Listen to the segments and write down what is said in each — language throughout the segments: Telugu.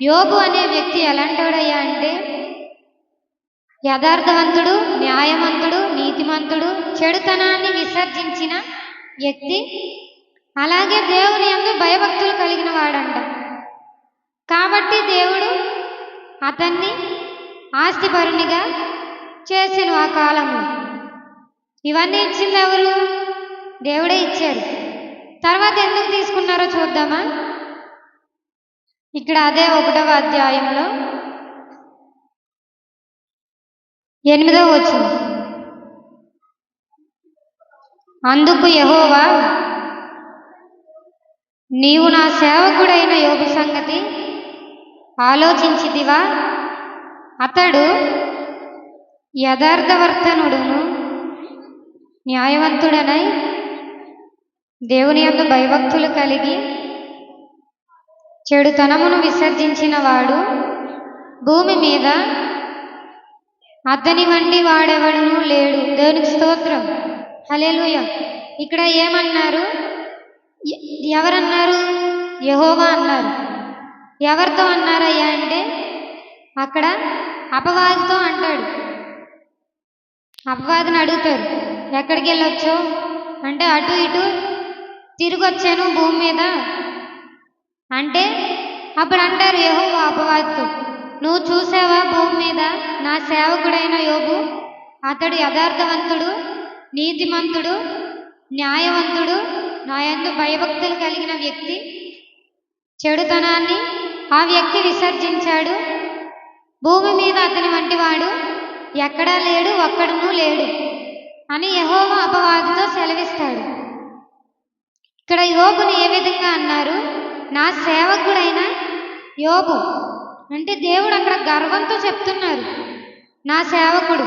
యోబు అనే వ్యక్తి ఎలాంటోడయ్యా అంటే యథార్థవంతుడు, న్యాయవంతుడు, నీతిమంతుడు, చెడుతనాన్ని విసర్జించిన వ్యక్తి. అలాగే దేవుని యందు భయభక్తులు కలిగిన వాడంట. కాబట్టి దేవుడు అతన్ని ఆస్తిపరునిగా చేసిన ఆ కాలంలో. ఇవన్నీ ఇచ్చింది ఎవరు? దేవుడే ఇచ్చారు. తర్వాత ఎందుకు తీసుకున్నారో చూద్దామా? ఇక్కడ అదే 1వ అధ్యాయంలో 8వ వచనం. అందుకు యెహోవా, నీవు నా సేవకుడైన యోబు సంగతి ఆలోచించితివా? అతడు యథార్థవర్తనుడును, న్యాయవంతుడనై దేవుని యందు భయభక్తులు కలిగి చెడుతనమును విసర్జించిన వాడు భూమి మీద అతని వంటి వాడెవడును లేడు. దేవునికి స్తోత్రం, హల్లెలూయా. ఇక్కడ ఏమన్నారు? ఎవరన్నారు? యెహోవా అన్నారు. ఎవరితో అన్నారయ్యా అంటే అక్కడ అపవాదితో అంటాడు. అపవాదిని అడుగుతారు, ఎక్కడికి వెళ్ళొచ్చో అంటే అటు ఇటు తిరిగి వచ్చాను భూమి మీద అంటే అప్పుడు అంటారు యెహోవా అపవాదితో, నువ్వు చూసావా భూమి మీద నా సేవకుడైన యోబు? అతడు యథార్థవంతుడు, నీతిమంతుడు, న్యాయవంతుడు, నా యందు భయభక్తులు కలిగిన వ్యక్తి. చెడుతనాన్ని ఆ వ్యక్తి విసర్జించాడు. భూమి మీద అతని వంటి వాడు ఎక్కడా లేడు, ఒక్కడునూ లేడు అని యెహోవా అపవాదితో సెలవిస్తాడు. ఇక్కడ యోబుని ఏ విధంగా అన్నారు? నా సేవకుడైన యోబు అంటే దేవుడు అక్కడ గర్వంతో చెప్తున్నారు, నా సేవకుడు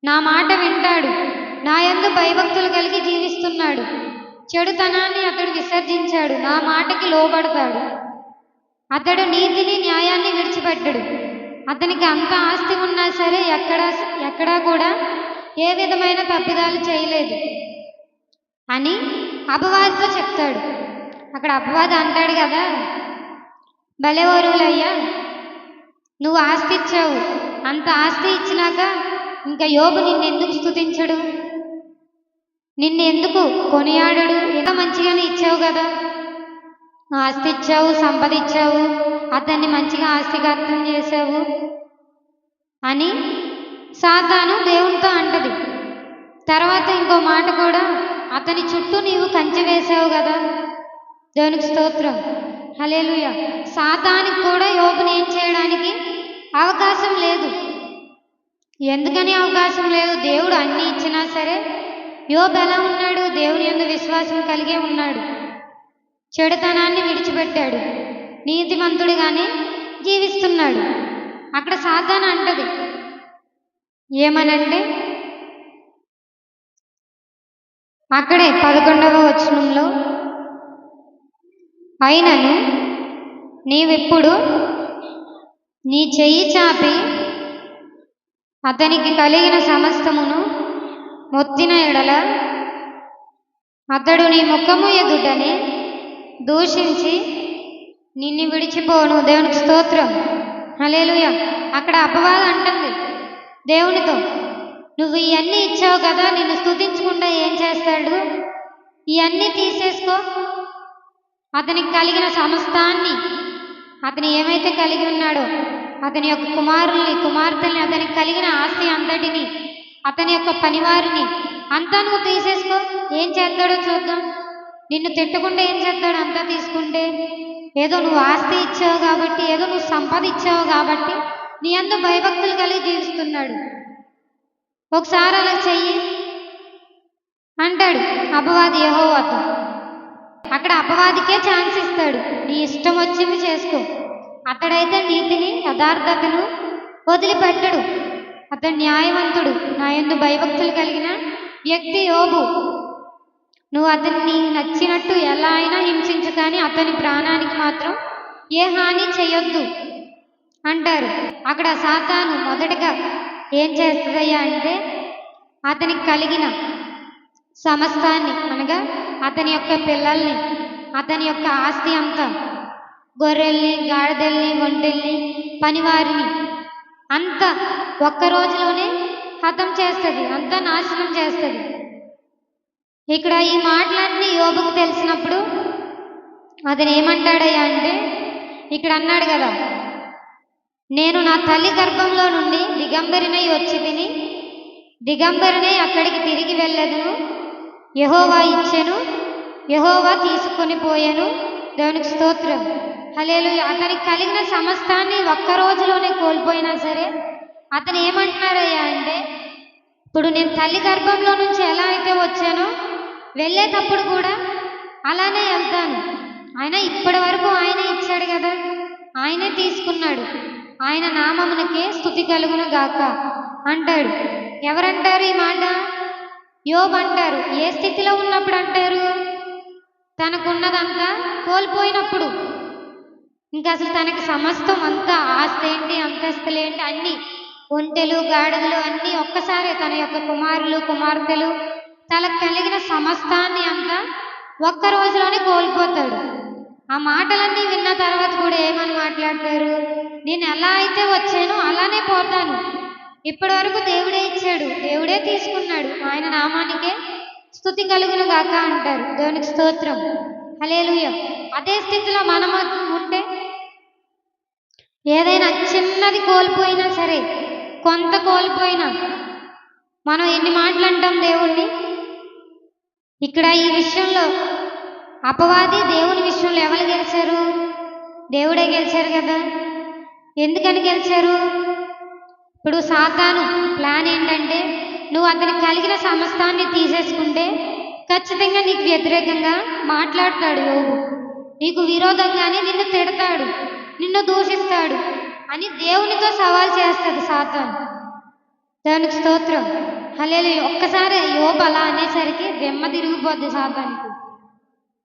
నా మాట వింటాడు, నా యందు భయభక్తులు కలిగి జీవిస్తున్నాడు, చెడుతనాన్ని అతడు విసర్జించాడు, నా మాటకి లోబడతాడు, అతడు నీతిని న్యాయాన్ని విడిచిపెట్టడు, అతనికి అంత ఆస్తి ఉన్నా సరే ఎక్కడా కూడా ఏ విధమైన తప్పిదాలు చేయలేదు అని అపవాదితో చెప్తాడు. అక్కడ అపవాది అంటాడు కదా, భలే ఓరులయ్యా, నువ్వు ఆస్తి ఇచ్చావు, అంత ఆస్తి ఇచ్చినాక ఇంకా యోబు నిన్నెందుకు స్తుతించడు, నిన్నెందుకు కొనియాడడు? ఏదో మంచిగానే ఇచ్చావు కదా, ఆస్తి ఇచ్చావు, సంపద ఇచ్చావు, అతన్ని మంచిగా ఆస్తిగతం చేసావు అని సాతాను దేవునితో అంటది. తర్వాత ఇంకో మాట కూడా, అతని చుట్టూ నీవు కంచె వేసావు కదా. దేవునికి స్తోత్రం, హల్లెలూయా. సాతానికి కూడా యోబుని ఏం చేయడానికి అవకాశం లేదు. ఎందుకని అవకాశం లేదు? దేవుడు అన్నీ ఇచ్చినా సరే యోబు ఎలా ఉన్నాడు? దేవుని యందు విశ్వాసం కలిగే ఉన్నాడు, చెడుతనాన్ని విడిచిపెట్టాడు, నీతిమంతుడిగానే జీవిస్తున్నాడు. అక్కడ సాతాను అంటది ఏమనంటే, అక్కడే 11వ వచనంలో, అయినను నీవిప్పుడు నీ చెయ్యి చాపి అతనికి కలిగిన సమస్తమును మొత్తిన ఎడల అతడు నీ ముఖము ఎదుటనే దూషించి నిన్ను విడిచిపోను. దేవునికి స్తోత్రం, హల్లెలూయా. అక్కడ అపవాది అంటుంది దేవునితో, నువ్వు ఇవన్నీ ఇచ్చావు కదా, నిన్ను స్తుతించకుండా ఏం చేస్తాడు? ఇవన్నీ తీసేసుకో, అతనికి కలిగిన సమస్తాన్ని, అతను ఏమైతే కలిగి ఉన్నాడో అతని యొక్క కుమారుల్ని, కుమార్తెల్ని, అతనికి కలిగిన ఆస్తి అంతటిని, అతని యొక్క పనివారిని అంతా నువ్వు తీసేసుకో. ఏం చేస్తాడో చూద్దాం. నిన్ను తిట్టకుండా ఏం చేస్తాడు? అంతా తీసుకుంటే ఏదో నువ్వు ఆస్తి ఇచ్చావు కాబట్టి, ఏదో నువ్వు సంపద ఇచ్చావు కాబట్టి నీ యందు భయభక్తులు కలిగి జీవిస్తున్నాడు. ఒకసారి అలా చెయ్యి అంటాడు అపవాది యెహోవాతో. అక్కడ అపవాదికే ఛాన్స్ ఇస్తాడు, నీ ఇష్టం వచ్చింది చేసుకో. అతడైతే నీతిని, యథార్థతను వదిలిపెట్టడు. అతడు న్యాయవంతుడు, నా యందు భయభక్తులు కలిగిన వ్యక్తి యోబు. నువ్వు అతన్ని నచ్చినట్టు ఎలా అయినా హింసించు, కానీ అతని ప్రాణానికి మాత్రం ఏ హాని చేయొద్దు అంటారు. అక్కడ సాతాను మొదటగా ఏం చేస్తుందయ్యా అంటే అతనికి కలిగిన సమస్తాన్ని, అనగా అతని యొక్క పిల్లల్ని, అతని యొక్క ఆస్తి అంతా గొర్రెల్ని, గాడిదల్ని, ఒంటెల్ని, పనివారిని అంత ఒక్క రోజులోనే హతం చేస్తుంది, అంతా నాశనం చేస్తుంది. ఇక్కడ ఈ మాటలన్నీ యోబుకు తెలిసినప్పుడు అతను ఏమంటాడయ్యా అంటే, ఇక్కడ అన్నాడు కదా, నేను నా తల్లి గర్భంలో నుండి దిగంబరినై వచ్చి తిని దిగంబరినై అక్కడికి తిరిగి వెళ్ళదును. యెహోవా ఇచ్చెను, యెహోవా తీసుకొని పోయాను. దేవునికి స్తోత్రం. హల్లెలూయా. అతనికి కలిగిన సమస్తాన్ని ఒక్క రోజులోనే కోల్పోయినా సరే అతను ఏమంటున్నాడయ్యా అంటే, ఇప్పుడు నేను తల్లి గర్భంలో నుంచి ఎలా అయితే వచ్చానో వెళ్ళేటప్పుడు కూడా అలానే వెళ్తాను. ఆయన ఇప్పటి వరకు ఆయనే ఇచ్చాడు కదా, ఆయనే తీసుకున్నాడు. ఆయన నామమునకే స్తుతి కలుగును గాక అంటాడు. ఎవరంటారు ఈ మాట? యోబు అంటారు. ఏ స్థితిలో ఉన్నప్పుడు అంటారు? తనకున్నదంతా కోల్పోయినప్పుడు. ఇంకా అసలు తనకి సమస్తం అంతా, ఆస్తి ఏంటి, అంతస్తులేంటి, అన్నీ ఒంటెలు, గాడిదలు అన్నీ ఒక్కసారే, తన యొక్క కుమారులు, కుమార్తెలు, తనకు కలిగిన సమస్తాన్ని అంతా ఒక్క రోజులోనే కోల్పోతాడు. ఆ మాటలన్నీ విన్న తర్వాత కూడా ఏమని మాట్లాడతారు? నేను ఎలా అయితే వచ్చానో అలానే పోతాను. ఇప్పటి వరకు దేవుడే ఇచ్చాడు, దేవుడే తీసుకున్నాడు, ఆయన నామానికే స్తుతి కలుగును గాక అంటారు. దేవునికి స్తోత్రం. హల్లెలూయా. అదే స్థితిలో మనం ఉంటే ఏదైనా చిన్నది కోల్పోయినా సరే, కొంత కోల్పోయినా మనం ఎన్ని మాటలు అంటాం దేవుణ్ణి. ఇక్కడ ఈ విషయంలో అపవాది దేవుని విషయంలో ఎవరు గెలిచారు? దేవుడే గెలిచారు కదా. ఎందుకని గెలిచారు? ఇప్పుడు సాతాను ప్లాన్ ఏంటంటే, నువ్వు అతనికి కలిగిన సమస్తాన్ని తీసేసుకుంటే ఖచ్చితంగా నీకు వ్యతిరేకంగా మాట్లాడతాడు యోబు, నీకు విరోధంగానే నిన్ను తిడతాడు, నిన్ను దూషిస్తాడు అని దేవునితో సవాల్ చేస్తుంది సాతాను. దానికి స్తోత్రం. హల్లెలూయా. ఒక్కసారి యోబు అలా అనేసరికి దెమ్మ తిరిగిపోద్ది సాతానికి.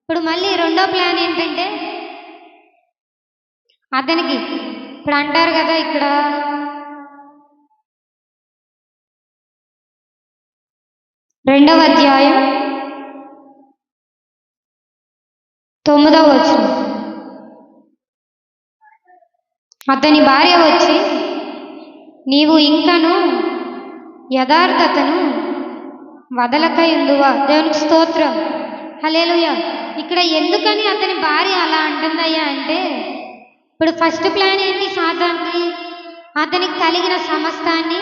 ఇప్పుడు మళ్ళీ రెండో ప్లాన్ ఏంటంటే, అతనికి ఇప్పుడు అంటారు కదా, ఇక్కడ 2వ అధ్యాయం 9వ వచనం, అతని భార్య వచ్చి, నీవు ఇంకను యథార్థతను వదలకయుందువా. దేవునికి స్తోత్రం. హల్లెలూయా. ఇక్కడ ఎందుకని అతని భార్య అలా అంటుందయ్యా అంటే, ఇప్పుడు ఫస్ట్ ప్లాన్ ఏంటి సాతానికి? అతనికి కలిగిన సమస్తాన్ని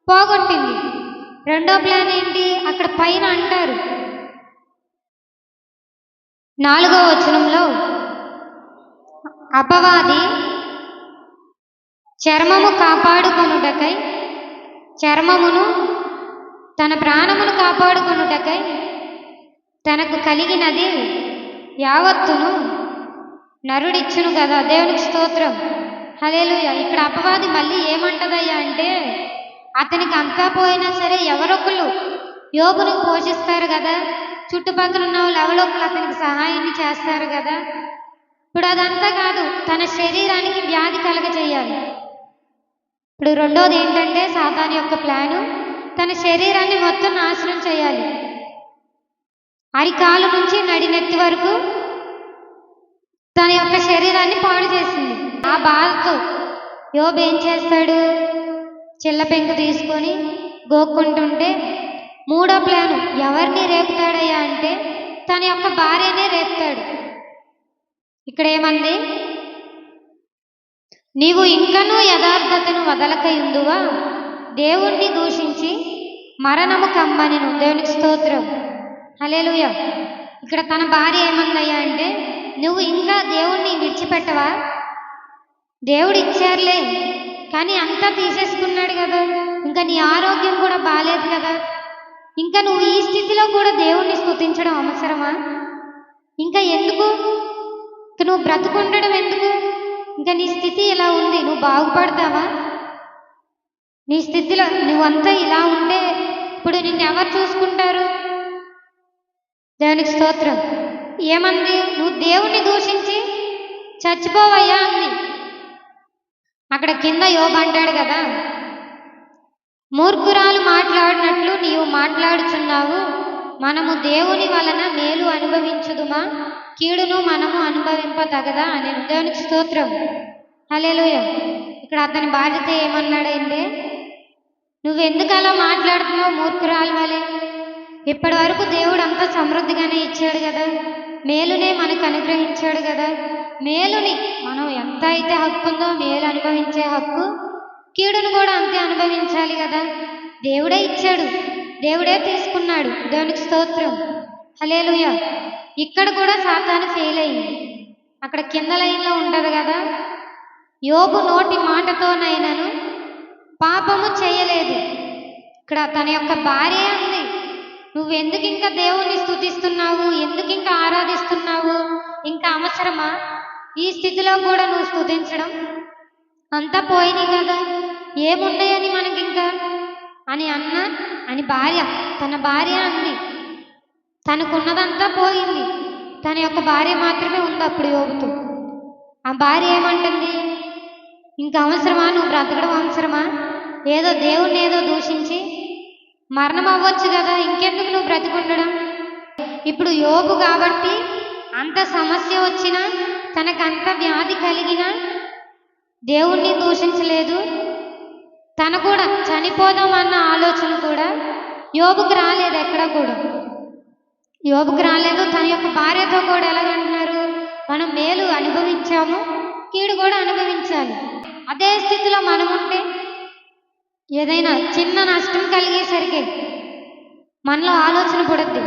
పోగొట్టింది. రెండో ప్లాన్ ఏంటి? అక్కడ పైన అంటారు 4వ వచనంలో, అపవాది చర్మము కాపాడుకొనుటకై, చర్మమును తన ప్రాణమును కాపాడుకొనుటకై తనకు కలిగినది యావత్తును నరుడిచ్చును కదా. దేవునికి స్తోత్రం. హల్లెలూయా. ఇక్కడ అపవాది మళ్ళీ ఏమంటదయ్యా అంటే, అతనికి అంతా పోయినా సరే ఎవరొకరు యోబును పోషిస్తారు కదా, చుట్టుపక్కల ఉన్న వాళ్ళు ఎవరొకరు అతనికి సహాయాన్ని చేస్తారు కదా. ఇప్పుడు అదంతా కాదు, తన శరీరానికి వ్యాధి కలగజేయాలి. ఇప్పుడు రెండోది ఏంటంటే, సాతాను యొక్క ప్లాను తన శరీరాన్ని మొత్తం నాశనం చేయాలి. అరికాలు నుంచి నడినెత్తి వరకు తన యొక్క శరీరాన్ని పాడు చేసింది. ఆ బాధతో యోబు ఏం చేస్తాడు? చిల్ల పెంకు తీసుకొని గోక్కుంటుంటే, మూడో ప్లాను ఎవరిని రేపుతాడయ్యా అంటే, తన యొక్క భార్యనే రేపుతాడు. ఇక్కడ ఏమంది? నీవు ఇంకనూ యథార్థతను వదలకయుందువా, దేవుణ్ణి దూషించి మరణము కమ్మనెను. దేవునికి స్తోత్రం. హల్లెలూయా. ఇక్కడ తన భార్య ఏమందయ్యా అంటే, నువ్వు ఇంకా దేవుణ్ణి విడిచిపెట్టవా? దేవుడు ఇచ్చారులే, కానీ అంతా తీసేసుకున్నాడు కదా, ఇంకా నీ ఆరోగ్యం కూడా బాలేదు కదా, ఇంకా నువ్వు ఈ స్థితిలో కూడా దేవుణ్ణి స్తుతించడం అవసరమా? ఇంకా ఎందుకు? ఇంకా నువ్వు బ్రతుకుండడం ఎందుకు? ఇంకా నీ స్థితి ఇలా ఉంది, నువ్వు బాగుపడతావా? నీ స్థితిలో నువ్వంతా ఇలా ఉంటే ఇప్పుడు నిన్ను ఎవరు చూసుకుంటారు? దేవునికి స్తోత్రం. ఏమంది? నువ్వు దేవుణ్ణి దూషించి చచ్చిపోవయ్యా అంది. అక్కడ కింద యోబు అంటాడు కదా, మూర్ఖురాలు మాట్లాడినట్లు నీవు మాట్లాడుచున్నావు, మనము దేవుని వలన మేలు అనుభవించుదుమా, కీడును మనము అనుభవింపతగదా అని. దేవునికి స్తోత్రం. హల్లెలూయా. ఇక్కడ అతని బాధ్యత ఏమన్నాడంటే, నువ్వెందుకు అలా మాట్లాడుతున్నావు మూర్ఖురాలు వలె? ఇప్పటి వరకు దేవుడు అంతా సమృద్ధిగానే ఇచ్చాడు కదా, మేలునే మనకు అనుగ్రహించాడు కదా. మేలుని మనం ఎంత అయితే హక్కు ఉందో మేలు అనుభవించే హక్కు, కీడును కూడా అంతే అనుభవించాలి కదా. దేవుడే ఇచ్చాడు, దేవుడే తీసుకున్నాడు. దేవునికి స్తోత్రం. హల్లెలూయా. ఇక్కడ కూడా సాతాను ఫెయిల్ అయింది. అక్కడ కింద లైన్లో ఉంటుంది కదా, యోబు నోటి మాటతోనైనాను పాపము చేయలేదు. ఇక్కడ తన యొక్క భార్య ఉంది, నువ్వెందుకు ఇంకా దేవుణ్ణి స్తుతిస్తున్నావు, ఎందుకు ఇంకా ఆరాధిస్తున్నావు, ఇంకా అవసరమా ఈ స్థితిలో కూడా నువ్వు స్తుతించడం? అంతా పోయినాయి కదా, ఏమున్నాయని మనకింకా అని అని భార్య, తన భార్య అంది. తనకున్నదంతా పోయింది, తన యొక్క భార్య మాత్రమే ఉంది అప్పుడు యోబుతో. ఆ భార్య ఏమంటుంది, ఇంకా అవసరమా నువ్వు బ్రతకడం, అవసరమా? ఏదో దేవుణ్ణి ఏదో దూషించి మరణం అవ్వచ్చు కదా, ఇంకెందుకు నువ్వు బ్రతికుండడం? ఇప్పుడు యోబు కాబట్టి అంత సమస్య వచ్చినా, తనకంత వ్యాధి కలిగినా దేవుణ్ణి దూషించలేదు. తను కూడా చనిపోదామన్న ఆలోచన కూడా యోబుకు రాలేదు. ఎక్కడ కూడా యోబుకు రాలేదు. తన యొక్క భార్యతో కూడా ఎలాగంటున్నారు, మనం మేలు అనుభవించాము, కీడు కూడా అనుభవించాలి. అదే స్థితిలో మనం ఉంటే ఏదైనా చిన్న నష్టం కలిగేసరికి మనలో ఆలోచన పడుద్ది,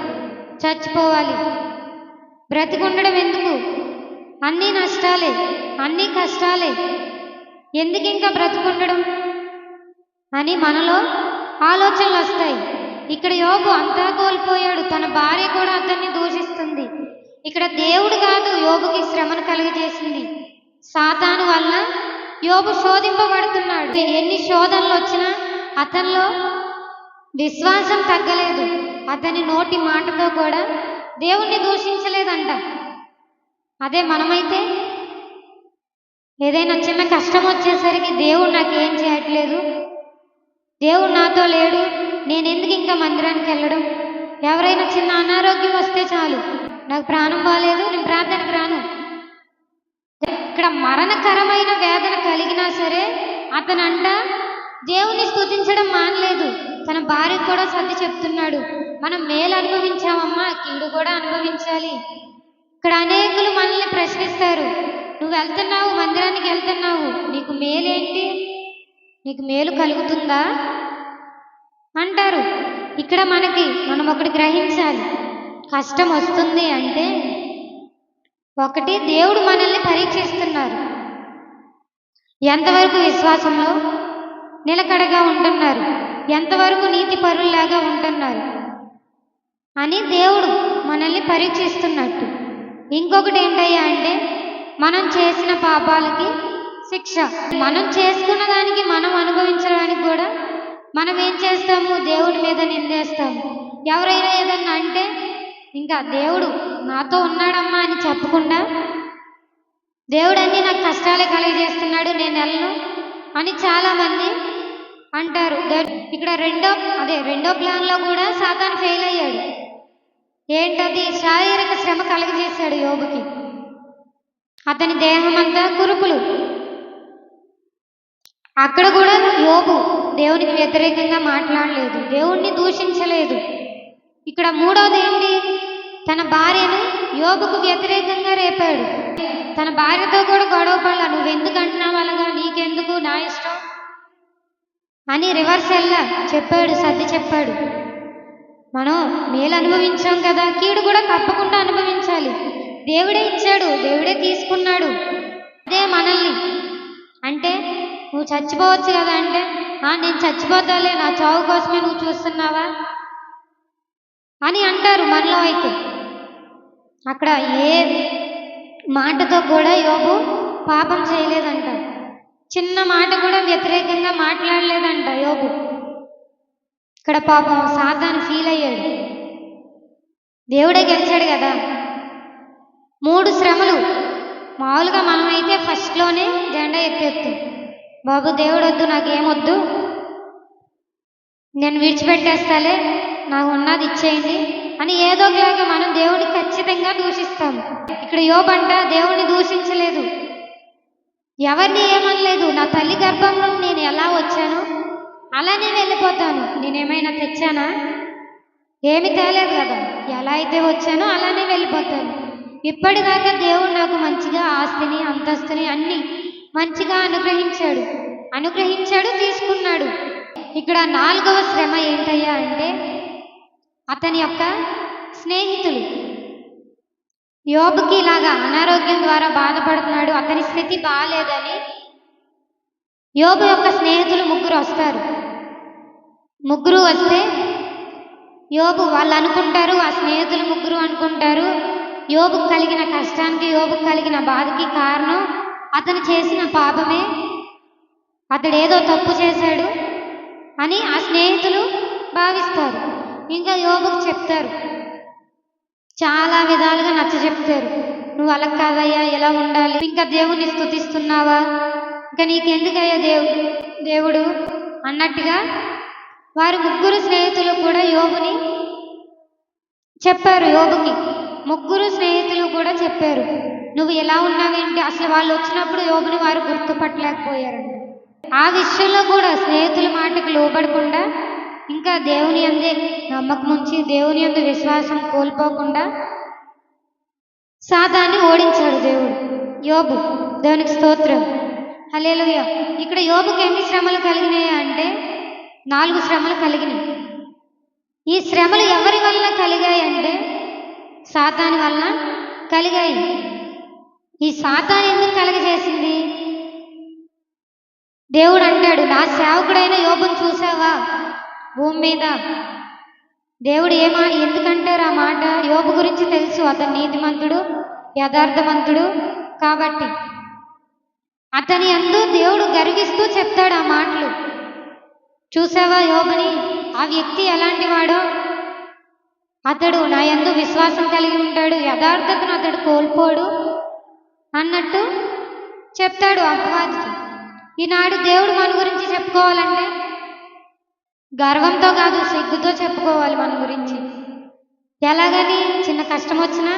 చచ్చిపోవాలి, బ్రతికుండడం ఎందుకు, అన్నీ నష్టాలే, అన్నీ కష్టాలే, ఎందుకు ఇంకా బ్రతికుండడం అని మనలో ఆలోచనలు వస్తాయి. ఇక్కడ యోబు అంతా కోల్పోయాడు, తన భార్య కూడా అతన్ని దూషిస్తుంది. ఇక్కడ దేవుడు కాదు యోబుకి శ్రమను కలిగజేసింది, సాతాను వలన యోబు శోధింపబడుతున్నాడు. ఎన్ని శోధనలు వచ్చినా అతనిలో విశ్వాసం తగ్గలేదు. అతని నోటి మాటతో కూడా దేవుణ్ణి దూషించలేదంట. అదే మనమైతే ఏదైనా చిన్న కష్టం వచ్చేసరికి దేవుడు నాకు ఏం చేయట్లేదు, దేవుడు నాతో లేడు, నేను ఎందుకు ఇంకా మందిరానికి వెళ్ళడం, ఎవరైనా చిన్న అనారోగ్యం వస్తే చాలు, నాకు ప్రాణం బాగాలేదు, నేను ప్రార్థనకు రాను. ఇక్కడ మరణకరమైన వేదన కలిగినా సరే అతనంట దేవుని స్తుతించడం మానలేదు. తన భార్యకు కూడా సర్ది చెప్తున్నాడు, మనం మేలు అనుభవించామమ్మా, కీడు కూడా అనుభవించాలి. ఇక్కడ అనేకులు మనల్ని ప్రశ్నిస్తారు, నువ్వు వెళ్తున్నావు, మందిరానికి వెళ్తున్నావు, నీకు మేలేంటి, నీకు మేలు కలుగుతుందా అంటారు. ఇక్కడ మనం ఒకటి గ్రహించాలి, కష్టం వస్తుంది అంటే ఒకటి దేవుడు మనల్ని పరీక్షిస్తున్నారు, ఎంతవరకు విశ్వాసంలో నిలకడగా ఉంటున్నారు, ఎంతవరకు నీతి పరుల్లాగా ఉంటున్నారు అని దేవుడు మనల్ని పరీక్షిస్తున్నట్టు. ఇంకొకటి ఏంటయ్యా అంటే మనం చేసిన పాపాలకి శిక్ష, మనం చేసుకున్న దానికి మనం అనుభవించడానికి కూడా మనం ఏం చేస్తాము, దేవుడి మీద నిందేస్తాము. ఎవరైనా ఏదన్నా అంటే ఇంకా దేవుడు నాతో ఉన్నాడమ్మా అని చెప్పకుండా, దేవుడు అన్నీ నాకు కష్టాలే కలిగజేస్తున్నాడు, నేను వెళ్ళను అని చాలామంది అంటారు. ఇక్కడ రెండో ప్లాన్లో కూడా సాతాను ఫెయిల్ అయ్యాడు. ఏంటది, శారీరక శ్రమ కలుగజేశాడు యోబుకి. అతని దేహం అంతా కురుపులు. అక్కడ కూడా యోబు దేవునికి వ్యతిరేకంగా మాట్లాడలేదు, దేవుణ్ణి దూషించలేదు. ఇక్కడ మూడోది ఏంటి, తన భార్యను యోబుకు వ్యతిరేకంగా రేపాడు. తన భార్యతో కూడా గొడవ పడలా, నువ్వెందుకు అంటున్నావు అలాగా, నీకెందుకు, నా ఇష్టం అని రివర్స్ వెళ్ళా చెప్పాడు, సర్ది చెప్పాడు. మనం మేలు అనుభవించాం కదా, కీడు కూడా తప్పకుండా అనుభవించాలి. దేవుడే ఇచ్చాడు, దేవుడే తీసుకున్నాడు. అదే మనల్ని అంటే నువ్వు చచ్చిపోవచ్చు కదా అంటే, నేను చచ్చిపోతాలే, నా చావు కోసమే నువ్వు చూస్తున్నావా అని అంటారు మనలో. అయితే అక్కడ ఏ మాటతో కూడా యోబు పాపం చేయలేదంట, చిన్న మాట కూడా వ్యతిరేకంగా మాట్లాడలేదంట యోబు. ఇక్కడ పాపం సాతాను ఫీల్ అయ్యాడు, దేవుడే గెలిచాడు కదా. 3 శ్రమలు మామూలుగా మనమైతే ఫస్ట్లోనే జెండా ఎత్తేస్తాం, బాబు దేవుడు వద్దు, నాకేమొద్దు, నేను విడిచిపెట్టేస్తాలే, నాకు ఉన్నది ఇచ్చేయండి, అని ఏదో ఒకలాగా మనం దేవుని ఖచ్చితంగా దూషిస్తాము. ఇక్కడ యోబు అంట దేవుని దూషించలేదు, ఎవరిని ఏమనలేదు. నా తల్లి గర్భంలో నేను ఎలా వచ్చానో అలానే వెళ్ళిపోతాను. నేనేమైనా తెచ్చానా? ఏమి తేలేదు కదా. ఎలా అయితే వచ్చానో అలానే వెళ్ళిపోతాను. ఇప్పటిదాకా దేవుడు నాకు మంచిగా ఆస్తిని అంతస్తుని అన్ని మంచిగా అనుగ్రహించాడు, తీసుకున్నాడు. ఇక్కడ 4వ శ్రమ ఏంటయ్యా అంటే అతని యొక్క స్నేహితులు. యోబుకి ఇలాగా అనారోగ్యం ద్వారా బాధపడుతున్నాడు, అతని స్థితి బాగాలేదని యోబు యొక్క స్నేహితులు 3 వస్తారు. 3 వస్తే యోబు వాళ్ళు అనుకుంటారు, ఆ స్నేహితులు 3 అనుకుంటారు, యోబుకు కలిగిన కష్టానికి, యోబుకు కలిగిన బాధకి కారణం అతను చేసిన పాపమే, అతడేదో తప్పు చేశాడు అని ఆ స్నేహితులు భావిస్తారు. ఇంకా యోబుకు చెప్తారు, చాలా విధాలుగా నచ్చచెప్తారు. నువ్వు అలా కాదయ్యా, ఎలా ఉండాలి, ఇంకా దేవుణ్ణి స్తుతిస్తున్నావా, ఇంకా నీకెందుకయ్యా దేవుడు అన్నట్టుగా వారు 3 స్నేహితులు కూడా యోబుని చెప్పారు. యోబుకి 3 స్నేహితులు కూడా చెప్పారు, నువ్వు ఎలా ఉన్నావేంటి. అసలు వాళ్ళు వచ్చినప్పుడు యోబుని వారు గుర్తుపట్టలేకపోయారండి. ఆ విషయంలో కూడా స్నేహితుల మాటకు లోబడకుండా ఇంకా దేవుని అందే నమ్మకం ఉంచి దేవుని యందు విశ్వాసం కోల్పోకుండా సాతాన్ని ఓడించాడు దేవుడు. యోబు, దేవునికి స్తోత్రం, హల్లెలూయా. ఇక్కడ యోబుకి ఎన్ని శ్రమలు కలిగినాయి అంటే 4 శ్రమలు కలిగినాయి. ఈ శ్రమలు ఎవరి వలన కలిగాయి అంటే సాతాను వలన కలిగాయి. ఈ సాతాను ఎందుకు కలగజేసింది? దేవుడు అంటాడు, నా సేవకుడైన యోబుని చూసావా భూమి మీద. దేవుడు ఎందుకంటారు ఆ మాట? యోబు గురించి తెలుసు, అతను నీతిమంతుడు, యథార్థవంతుడు కాబట్టి అతని యందు దేవుడు గర్విస్తూ చెప్తాడు ఆ మాటలు. చూసావా యోబుని, ఆ వ్యక్తి ఎలాంటి వాడో, అతడు నా యందు విశ్వాసం కలిగి ఉంటాడు, యథార్థతను అతడు కోల్పోడు అన్నట్టు చెప్తాడు అపవాదితో. ఈనాడు దేవుడు మన గురించి చెప్పుకోవాలంటే గర్వంతో కాదు, సిగ్గుతో చెప్పుకోవాలి మన గురించి. ఎలాగని? చిన్న కష్టం వచ్చినా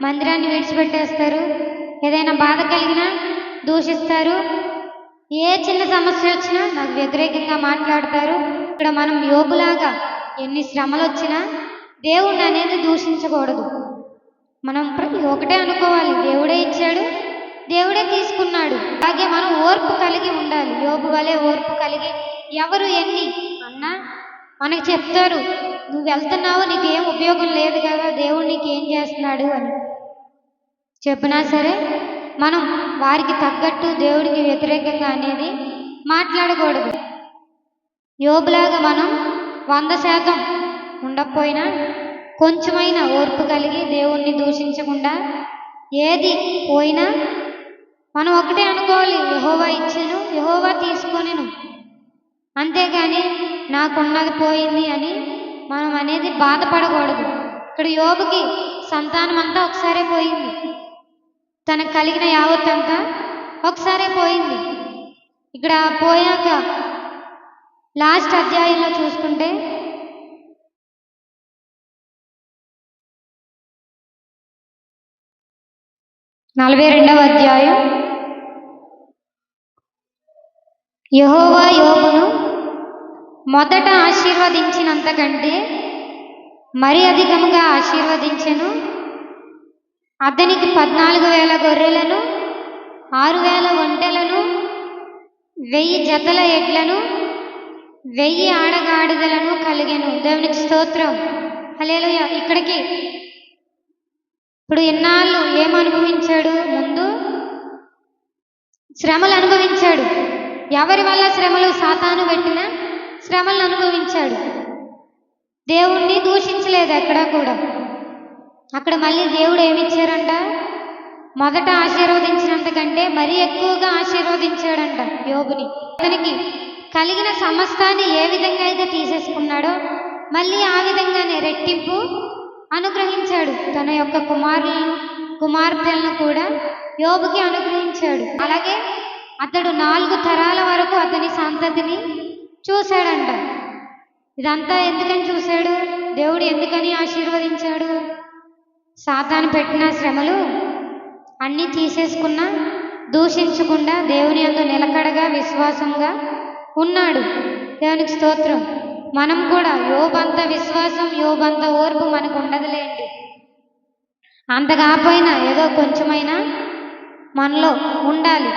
మందిరాన్ని విడిచిపెట్టేస్తారు, ఏదైనా బాధ కలిగినా దూషిస్తారు, ఏ చిన్న సమస్య వచ్చినా నాకు వ్యతిరేకంగా మాట్లాడతారు. ఇక్కడ మనం యోబులాగా ఎన్ని శ్రమలు వచ్చినా దేవుణ్ణి అనేది దూషించకూడదు. మనం ఒకటే అనుకోవాలి, దేవుడే ఇచ్చాడు, దేవుడే తీసుకున్నాడు. అలాగే మనం ఓర్పు కలిగి ఉండాలి. యోబు వలె ఓర్పు కలిగి ఎవరు ఎన్ని అన్నా మనకి చెప్తారు, నువ్వు వెళ్తున్నావు, నీకేం ఉపయోగం లేదు కదా, దేవుడు నీకేం చేస్తున్నాడు అని చెప్పినా సరే మనం వారికి తగ్గట్టు దేవుడికి వ్యతిరేకంగా అనేది మాట్లాడకూడదు. యోబులాగా మనం 100% ఉండకపోయినా కొంచెమైనా ఓర్పు కలిగి దేవుణ్ణి దూషించకుండా ఏది పోయినా మనం ఒకటే అనుకోవాలి, యెహోవా ఇచ్చాను, యెహోవా తీసుకొనెను, అంతేగాని నాకున్నది పోయింది అని మనం అనేది బాధపడకూడదు. ఇక్కడ యోబుకి సంతానం అంతా ఒకసారే పోయింది, తనకు కలిగిన యావత్తంతా ఒకసారే పోయింది. ఇక్కడ పోయాక లాస్ట్ అధ్యాయంలో చూసుకుంటే 42వ అధ్యాయం, యెహోవా యోబును మొదట ఆశీర్వదించినంతకంటే మరి అధికముగా ఆశీర్వదించెను. అతనికి 14,000 గొర్రెలను, 6,000 ఒంటెలను, 1000 జతల ఎడ్లను, 1000 ఆడగాడిదలను కలిగెను. దేవునికి స్తోత్రం, హల్లెలూయా. ఇక్కడికి ఇప్పుడు ఇన్నాళ్ళు ఏమనుభవించాడు? ముందు శ్రమలు అనుభవించాడు. ఎవరి వల్ల శ్రమలు? సాతాను పెట్టిన శ్రమలను అనుభవించాడు. దేవుణ్ణి దూషించలేదు ఎక్కడా కూడా. అక్కడ మళ్ళీ దేవుడు ఏమిచ్చారంట? మొదట ఆశీర్వదించినంతకంటే మరీ ఎక్కువగా ఆశీర్వదించాడంట యోబుని. అతనికి కలిగిన సమస్తాన్ని ఏ విధంగా అయితే తీసేసుకున్నాడో మళ్ళీ ఆ విధంగానే రెట్టింపు అనుగ్రహించాడు. తన యొక్క కుమార్తెలను కూడా యోబుకి అనుగ్రహించాడు. అలాగే అతడు 4 తరాల వరకు అతని సంతతిని చూశాడంట. ఇదంతా ఎందుకని చూశాడు? దేవుడు ఎందుకని ఆశీర్వదించాడు? సాతాను పెట్టిన శ్రమలు అన్నీ తీసేసుకున్నా దూషించకుండా దేవుని యందు నిలకడగా విశ్వాసంగా ఉన్నాడు. దేవునికి స్తోత్రం. మనం కూడా యోబంత విశ్వాసం, యోబంత ఓర్పు మనకు ఉండదులేండి. అంత కాకపోయినా ఏదో కొంచెమైనా మనలో ఉండాలి.